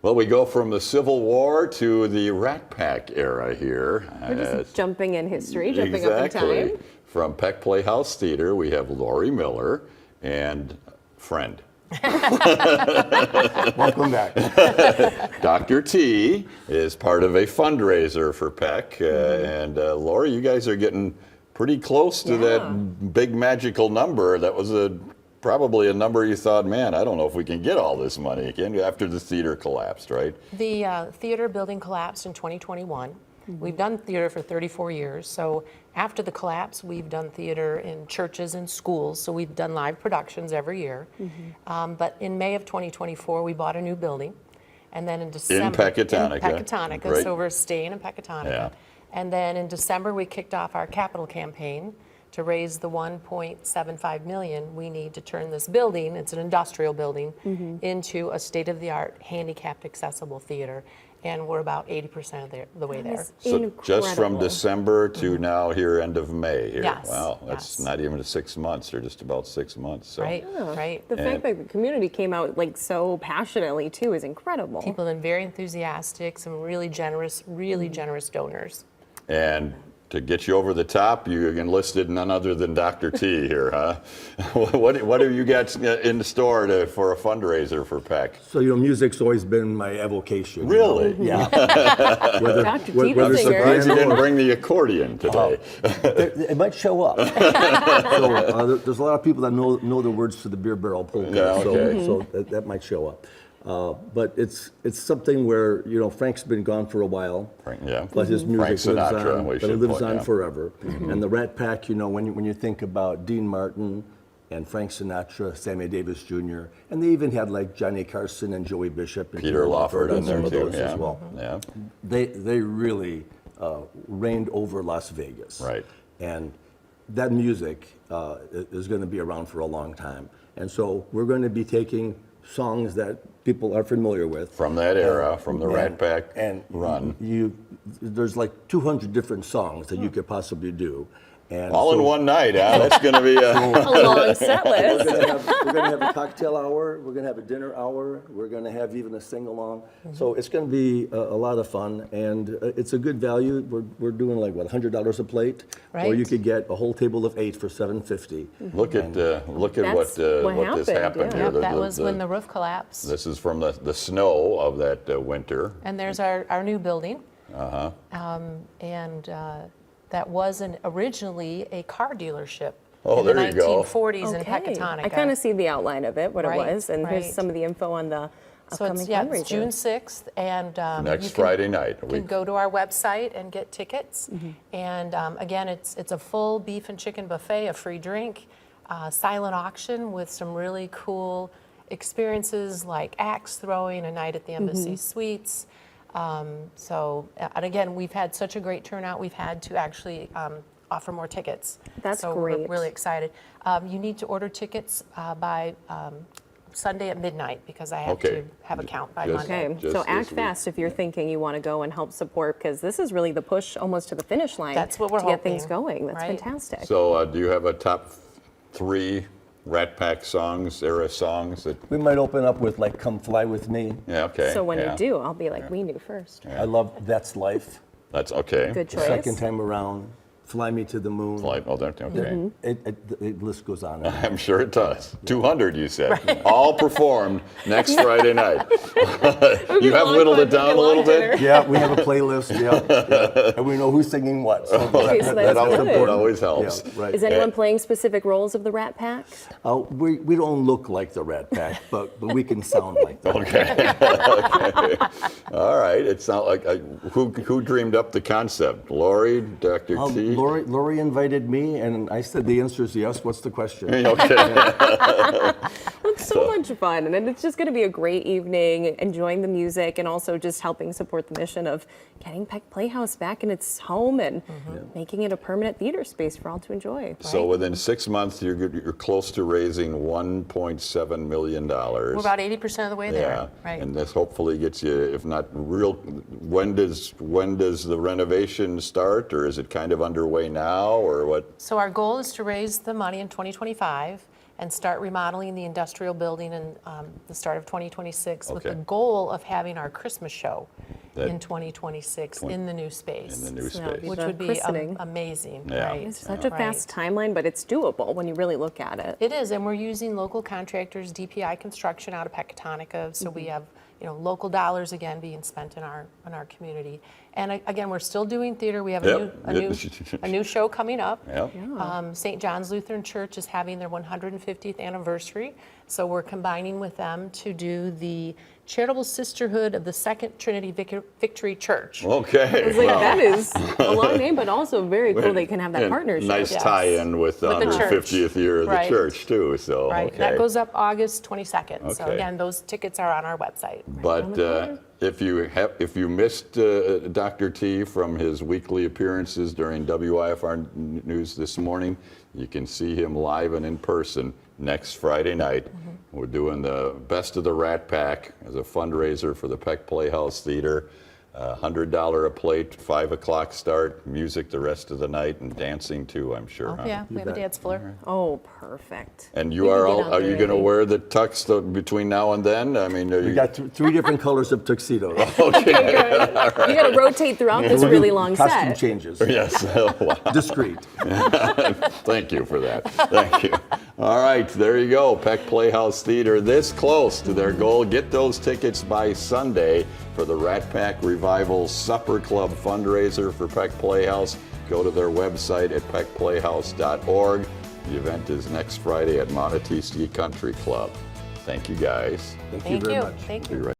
Well, we go from the Civil War to the Rat Pack era here. We're just jumping in history, jumping up in time. From Peck Playhouse Theater, we have Lori Miller and friend. Welcome back. Dr. T is part of a fundraiser for Peck. And Lori, you guys are getting pretty close to that big magical number. That was probably a number you thought, man, I don't know if we can get all this money again after the theater collapsed, right? The theater building collapsed in 2021. We've done theater for 34 years. So after the collapse, we've done theater in churches and schools. So we've done live productions every year. But in May of 2024, we bought a new building. And then in December. In Pecatonica. In Pecatonica. Great. So we're staying in Pecatonica. Yeah. And then in December, we kicked off our capital campaign to raise the $1.75 million we need to turn this building, it's an industrial building, into a state-of-the-art handicapped accessible theater. And we're about 80% of the way there. So just from December to now here, end of May here. Yes. Wow, that's not even 6 months, or just about 6 months. So. Right, right. The fact that the community came out like so passionately too is incredible. People have been very enthusiastic, some really generous donors. And to get you over the top, you enlisted none other than Dr. T here, huh? What have you got in store for a fundraiser for Peck? So, music's always been my avocation. Really? Yeah. Dr. T, the it's a singer. Surprised you piano didn't or- bring the accordion today. It might show up. So, there's a lot of people that know the words to the Beer Barrel Polka, Yeah, okay. so that might show up. But it's something where Frank's been gone for a while, Yeah. but his music Frank lives Sinatra, on. we But it should lives point on out. forever. And the Rat Pack, when you think about Dean Martin and Frank Sinatra, Sammy Davis Jr., and they even had like Johnny Carson and Joey Bishop and Peter Lawford in and there some of too. those Yeah. as well. Yeah. They really reigned over Las Vegas. Right. And that music is going to be around for a long time. And so we're going to be taking songs that people are familiar with. From that era, from the Rat Pack and run. There's like 200 different songs that you could possibly do. And All in so one night, huh? That's going to be A long set list. we're going to have a cocktail hour. We're going to have a dinner hour. We're going to have even a sing-along. So it's going to be a lot of fun, and it's a good value. We're doing like, what, $100 a plate? Or Right. you could get a whole table of 8 for $7.50. Look at what That's what this happened, happened yeah. here. Yep, that was when the roof collapsed. This is from the snow of that winter. And there's our new building. That was originally a car dealership Oh, in the there you go. 1940s in Pecatonica. I kind of see the outline of it, what Right, it was, and right. here's some of the info on the So upcoming it's fundraiser. it's June 6th, and Next you can- Friday night. You can go to our website and get tickets. And again, it's a full beef and chicken buffet, a free drink, silent auction with some really cool experiences like axe throwing, a night at the Embassy Suites. And again, we've had such a great turnout. We've had to actually offer more tickets. That's so great. We're really excited. You need to order tickets by Sunday at midnight because I have Okay. to have a count by Just- Monday. Okay, Just so this act week. fast if you're thinking you want to go and help support, because this is really the push almost to the finish line. That's what we're to get things hoping, going. That's right? fantastic. So do you have a top 3 Rat Pack songs, era songs that? We might open up with like "Come Fly with Me." Yeah, okay. So when yeah. you do, I'll be like, we knew first. I love "That's Life." That's okay. Good The choice. second time around, "Fly Me to the Moon." Like, oh, okay. The list goes on. I'm sure it does. 200, you said. All performed next Friday night. You have long whittled fun, it down a long little dinner. bit? Yeah, we have a playlist. Yeah. And we know who's singing what. So Okay, so that's That always, good. that always helps. Yeah, right. Is anyone playing specific roles of the Rat Pack? We don't look like the Rat Pack, but we can sound like them. Okay. Okay. All right. It's not like who dreamed up the concept? Lori, Dr. T. Lori invited me, and I said the answer is yes. What's the question? Okay. It's so much fun, and it's just going to be a great evening, enjoying the music, and also just helping support the mission of getting Peck Playhouse back in its home and making it a permanent theater space for all to enjoy. So within 6 months, you're close to raising $1.7 million. We're about 80% of the way Yeah, there. Right. and this hopefully gets you, if not real, when does the renovation start, or is it kind of underway now, or what? So our goal is to raise the money in 2025, and start remodeling the industrial building in the start of 2026 with the Okay. goal of having our Christmas show That- in 2026 in the new space. In the new So that would space. be Which the would be christening. amazing, Yeah. right? It's such a right. fast timeline, but it's doable when you really look at it. It is, and we're using local contractors, DPI Construction out of Pecatonica, so we have, local dollars again being spent in our community. And again, we're still doing theater. We have Yep. a new show coming up. Yep. St. John's Lutheran Church is having their 150th anniversary, so we're combining with them to do the Charitable Sisterhood of the Second Trinity Victory Church. Okay. It's like, wow. that is a long name, but also very cool they can have that And partnership. Nice Yes. tie-in with the With the church. 150th year of the Right. church too. So Right, okay. that goes up August 22nd. So Okay. again, those tickets are on our website. But if you missed Dr. T from his weekly appearances during WIFR News this morning, you can see him live and in person next Friday night. We're doing the Best of the Rat Pack as a fundraiser for the Peck Playhouse Theater. $100 a plate, 5 o'clock start, music the rest of the night, and dancing too, I'm sure. huh? Yeah, we have a dance floor. Oh, perfect. And We you can are get all, out are there you going to early. wear the tux between now and then? I mean, are We you? got three different colors of tuxedos. You got to rotate throughout this really long Costume set. changes. Yes. Wow. Discreet. Thank you for that. Thank you. All right, there you go. Peck Playhouse Theater this close to their goal. Get those tickets by Sunday for the Rat Pack Revival Supper Club fundraiser for Peck Playhouse. Go to their website at peckplayhouse.org. The event is next Friday at Montecito Country Club. Thank you, guys. Thank you very much. Thank Be you. right